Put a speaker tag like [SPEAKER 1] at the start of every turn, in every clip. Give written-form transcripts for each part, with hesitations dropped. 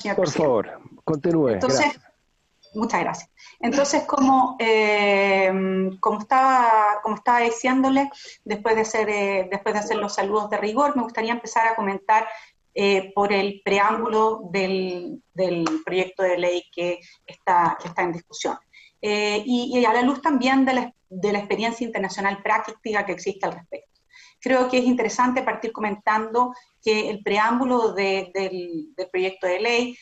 [SPEAKER 1] señor
[SPEAKER 2] Por
[SPEAKER 1] presidente.
[SPEAKER 2] favor, continúe.
[SPEAKER 1] Entonces,
[SPEAKER 2] Gracias.
[SPEAKER 1] muchas gracias. Entonces, como estaba diciéndole, después de hacer los saludos de rigor, me gustaría empezar a comentar por el preámbulo del proyecto de ley que está en discusión. Y a la luz también de la experiencia internacional práctica que existe al respecto. Creo que es interesante partir comentando que el preámbulo del proyecto de ley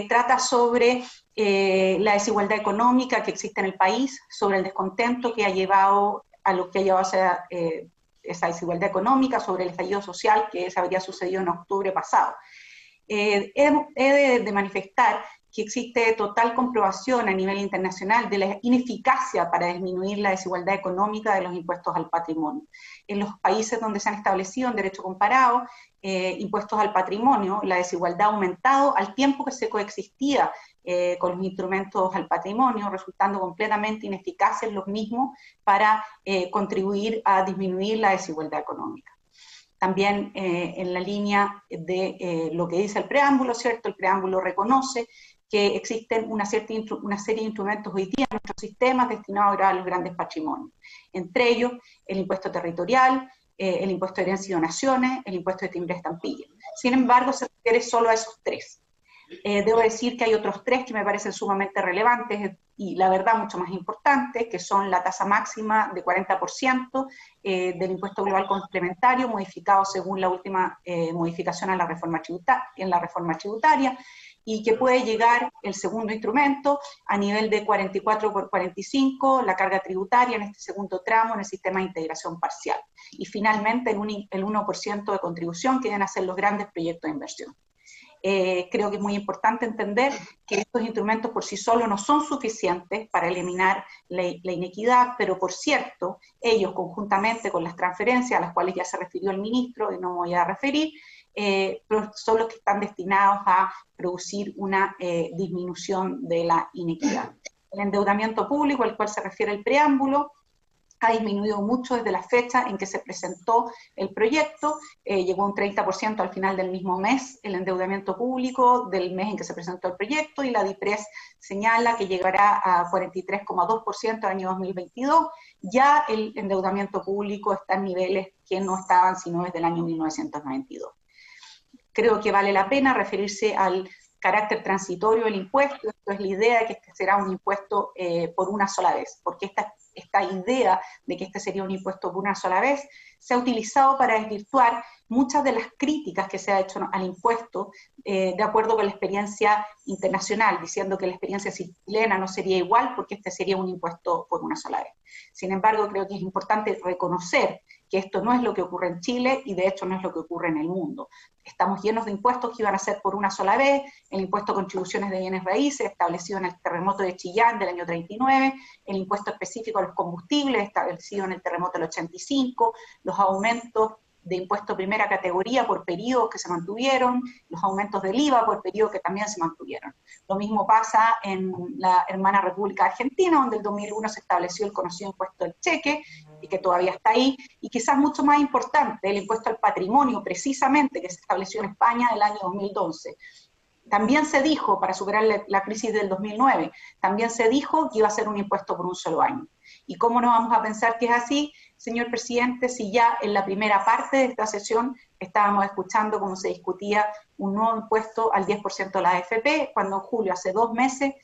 [SPEAKER 1] trata sobre la desigualdad económica que existe en el país, sobre el descontento que ha llevado a lo que ha llevado a esa desigualdad económica, sobre el estallido social que se habría sucedido en octubre pasado. He de manifestar que existe total comprobación a nivel internacional de la ineficacia para disminuir la desigualdad económica de los impuestos al patrimonio. En los países donde se han establecido en derecho comparado impuestos al patrimonio, la desigualdad ha aumentado al tiempo que se coexistía con los instrumentos al patrimonio, resultando completamente ineficaces los mismos para contribuir a disminuir la desigualdad económica. También en la línea de lo que dice el preámbulo, ¿cierto? El preámbulo reconoce que existen una serie de instrumentos hoy día en nuestros sistemas destinados a los grandes patrimonios. Entre ellos, el impuesto territorial, el impuesto de herencia y donaciones, el impuesto de timbre estampilla. Sin embargo, se refiere solo a esos tres. Debo decir que hay otros tres que me parecen sumamente relevantes y la verdad mucho más importantes, que son la tasa máxima de 40% del impuesto global complementario, modificado según la última modificación en la reforma tributaria, y que puede llegar el segundo instrumento a nivel de 44 por 45, la carga tributaria en este segundo tramo en el sistema de integración parcial. Y finalmente el 1% de contribución que deben hacer los grandes proyectos de inversión. Creo que es muy importante entender que estos instrumentos por sí solos no son suficientes para eliminar la inequidad, pero por cierto, ellos conjuntamente con las transferencias a las cuales ya se refirió el ministro y no me voy a referir, son los que están destinados a producir una disminución de la inequidad. El endeudamiento público al cual se refiere el preámbulo ha disminuido mucho desde la fecha en que se presentó el proyecto, llegó a un 30% al final del mismo mes el endeudamiento público del mes en que se presentó el proyecto, y la DIPRES señala que llegará a 43,2% el año 2022, ya el endeudamiento público está en niveles que no estaban sino desde el año 1992. Creo que vale la pena referirse al carácter transitorio del impuesto. Esto es la idea de que este será un impuesto por una sola vez, porque esta idea de que este sería un impuesto por una sola vez se ha utilizado para desvirtuar muchas de las críticas que se ha hecho al impuesto de acuerdo con la experiencia internacional, diciendo que la experiencia chilena no sería igual porque este sería un impuesto por una sola vez. Sin embargo, creo que es importante reconocer que esto no es lo que ocurre en Chile y de hecho no es lo que ocurre en el mundo. Estamos llenos de impuestos que iban a ser por una sola vez, el impuesto a contribuciones de bienes raíces establecido en el terremoto de Chillán del año 39, el impuesto específico a los combustibles establecido en el terremoto del 85, los aumentos de impuesto primera categoría por periodos que se mantuvieron, los aumentos del IVA por periodos que también se mantuvieron. Lo mismo pasa en la hermana República Argentina, donde en el 2001 se estableció el conocido impuesto del cheque, y que todavía está ahí, y quizás mucho más importante, el impuesto al patrimonio, precisamente, que se estableció en España en el año 2012. También se dijo, para superar la crisis del 2009, también se dijo que iba a ser un impuesto por un solo año. ¿Y cómo no vamos a pensar que es así, señor presidente, si ya en la primera parte de esta sesión estábamos escuchando cómo se discutía un nuevo impuesto al 10% de la AFP, cuando en julio, hace 2 meses,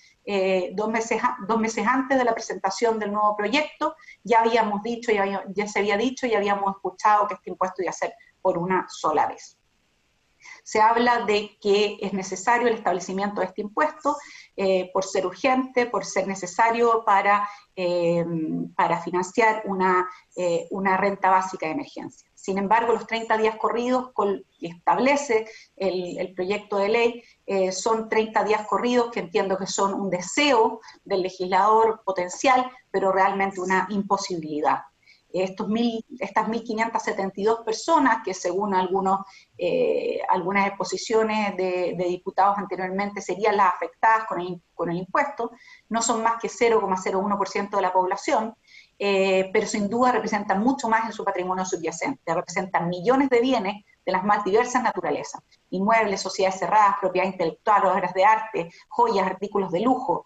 [SPEAKER 1] dos meses antes de la presentación del nuevo proyecto, ya habíamos dicho, ya se había dicho y habíamos escuchado que este impuesto iba a ser por una sola vez. Se habla de que es necesario el establecimiento de este impuesto por ser urgente, por ser necesario para financiar una renta básica de emergencia. Sin embargo, los 30 días corridos que establece el proyecto de ley son 30 días corridos que entiendo que son un deseo del legislador potencial, pero realmente una imposibilidad. Estas 1.572 personas, que según algunas exposiciones de diputados anteriormente serían las afectadas con el impuesto, no son más que 0,01% de la población, pero sin duda representan mucho más en su patrimonio subyacente, representan millones de bienes de las más diversas naturalezas: inmuebles, sociedades cerradas, propiedad intelectual, obras de arte, joyas, artículos de lujo,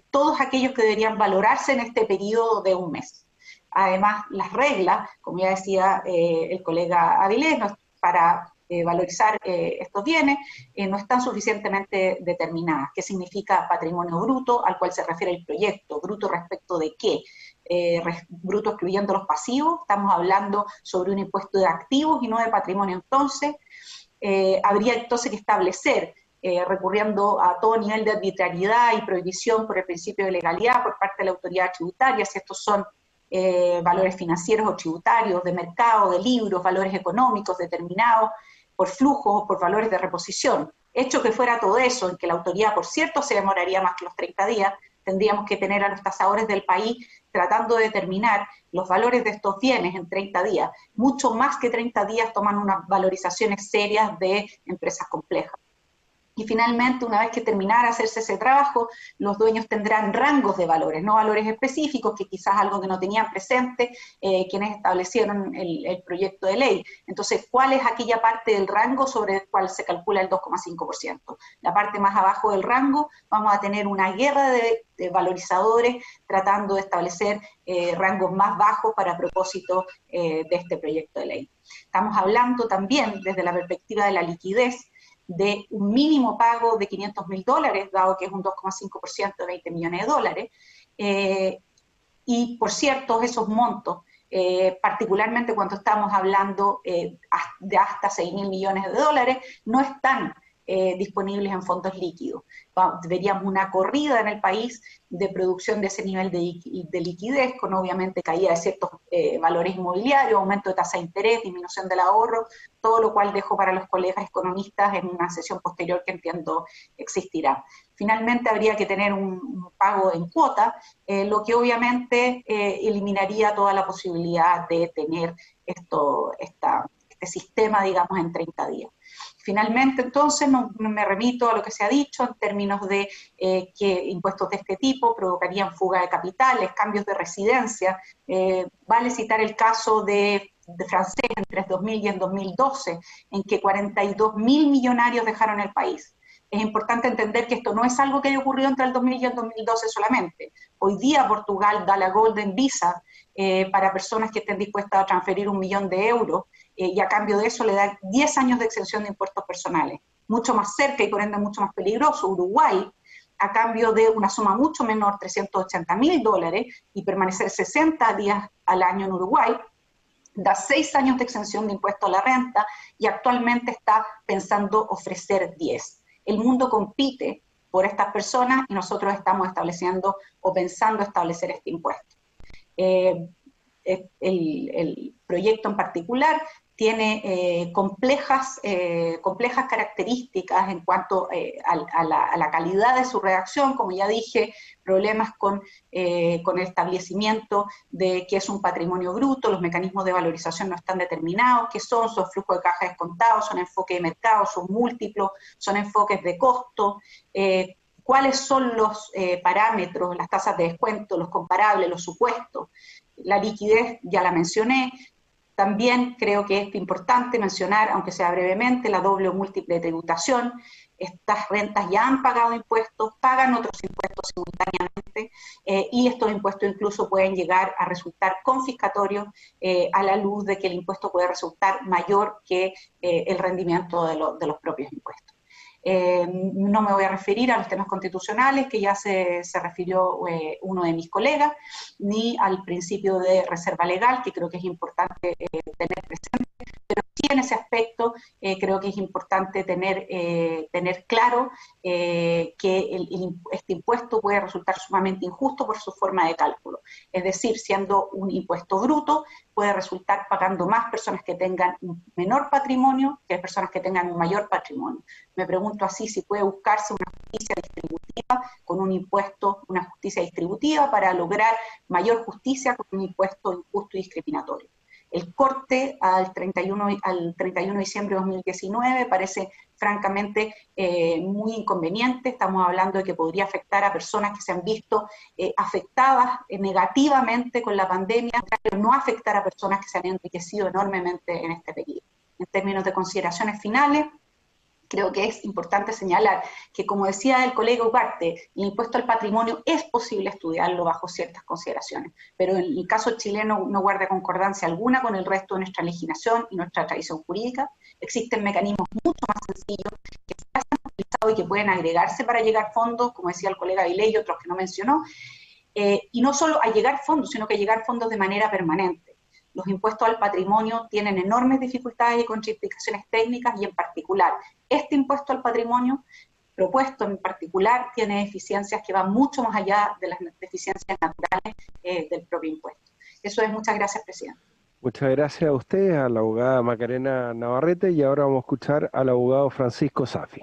[SPEAKER 1] todos aquellos que deberían valorarse en este periodo de un mes. Además, las reglas, como ya decía el colega Avilés, para valorizar estos bienes, no están suficientemente determinadas. ¿Qué significa patrimonio bruto, al cual se refiere el proyecto? ¿Bruto respecto de qué? Bruto excluyendo los pasivos, estamos hablando sobre un impuesto de activos y no de patrimonio. Entonces, habría entonces que establecer, recurriendo a todo nivel de arbitrariedad y prohibición por el principio de legalidad por parte de la autoridad tributaria, si estos son valores financieros o tributarios, de mercado, de libros, valores económicos determinados por flujos o por valores de reposición. Hecho que fuera todo eso, en que la autoridad, por cierto, se demoraría más que los 30 días, tendríamos que tener a los tasadores del país tratando de determinar los valores de estos bienes en 30 días. Mucho más que 30 días toman unas valorizaciones serias de empresas complejas. Y finalmente, una vez que terminara de hacerse ese trabajo, los dueños tendrán rangos de valores, no valores específicos, que quizás algo que no tenían presente quienes establecieron el proyecto de ley. Entonces, ¿cuál es aquella parte del rango sobre el cual se calcula el 2,5%? La parte más abajo del rango, vamos a tener una guerra de valorizadores tratando de establecer rangos más bajos para propósito de este proyecto de ley. Estamos hablando también, desde la perspectiva de la liquidez, de un mínimo pago de $500.000, dado que es un 2,5% de 20 millones de dólares, y por cierto, esos montos, particularmente cuando estamos hablando de hasta 6.000 millones de dólares, no están disponibles en fondos líquidos. Veríamos una corrida en el país de producción de ese nivel de liquidez, con obviamente caída de ciertos valores inmobiliarios, aumento de tasa de interés, disminución del ahorro, todo lo cual dejo para los colegas economistas en una sesión posterior que entiendo existirá. Finalmente habría que tener un pago en cuota, lo que obviamente eliminaría toda la posibilidad de tener este sistema, digamos, en 30 días. Finalmente, entonces, me remito a lo que se ha dicho en términos de que impuestos de este tipo provocarían fuga de capitales, cambios de residencia. Vale citar el caso de francés entre 2000 y en 2012, en que 42.000 millonarios dejaron el país. Es importante entender que esto no es algo que haya ocurrido entre el 2000 y el 2012 solamente. Hoy día Portugal da la Golden Visa para personas que estén dispuestas a transferir 1 millón de euros y a cambio de eso le da 10 años de exención de impuestos personales. Mucho más cerca y por ende mucho más peligroso, Uruguay, a cambio de una suma mucho menor, $380.000, y permanecer 60 días al año en Uruguay, da 6 años de exención de impuesto a la renta y actualmente está pensando ofrecer 10. El mundo compite por estas personas y nosotros estamos estableciendo o pensando establecer este impuesto. El proyecto en particular tiene complejas características en cuanto a la calidad de su redacción, como ya dije, problemas con el establecimiento de qué es un patrimonio bruto, los mecanismos de valorización no están determinados, qué son flujos de caja descontados, son enfoques de mercado, son múltiplos, son enfoques de costo, cuáles son los parámetros, las tasas de descuento, los comparables, los supuestos. La liquidez ya la mencioné. También creo que es importante mencionar, aunque sea brevemente, la doble o múltiple tributación. Estas rentas ya han pagado impuestos, pagan otros impuestos simultáneamente, y estos impuestos incluso pueden llegar a resultar confiscatorios a la luz de que el impuesto puede resultar mayor que el rendimiento de los propios impuestos. No me voy a referir a los temas constitucionales, que ya se refirió uno de mis colegas, ni al principio de reserva legal, que creo que es importante tener presente, pero sí en ese aspecto creo que es importante tener claro que este impuesto puede resultar sumamente injusto por su forma de cálculo. Es decir, siendo un impuesto bruto, puede resultar pagando más personas que tengan un menor patrimonio que personas que tengan un mayor patrimonio. Me pregunto así si puede buscarse una justicia distributiva con un impuesto, una justicia distributiva para lograr mayor justicia con un impuesto injusto y discriminatorio. El corte al 31 de diciembre de 2019 parece francamente muy inconveniente. Estamos hablando de que podría afectar a personas que se han visto afectadas negativamente con la pandemia, pero no afectar a personas que se han enriquecido enormemente en este periodo. En términos de consideraciones finales, creo que es importante señalar que, como decía el colega Ugarte, el impuesto al patrimonio es posible estudiarlo bajo ciertas consideraciones, pero en el caso chileno no guarda concordancia alguna con el resto de nuestra legislación y nuestra tradición jurídica. Existen mecanismos mucho más sencillos que se han utilizado y que pueden agregarse para llegar fondos, como decía el colega Avilés y otros que no mencionó, y no solo a llegar fondos, sino que a llegar fondos de manera permanente. Los impuestos al patrimonio tienen enormes dificultades y contraindicaciones técnicas, y en particular este impuesto al patrimonio propuesto en particular tiene deficiencias que van mucho más allá de las deficiencias naturales del propio impuesto. Eso es. Muchas gracias, presidente.
[SPEAKER 2] Muchas gracias a usted, a la abogada Macarena Navarrete, y ahora vamos a escuchar al abogado Francisco Safi.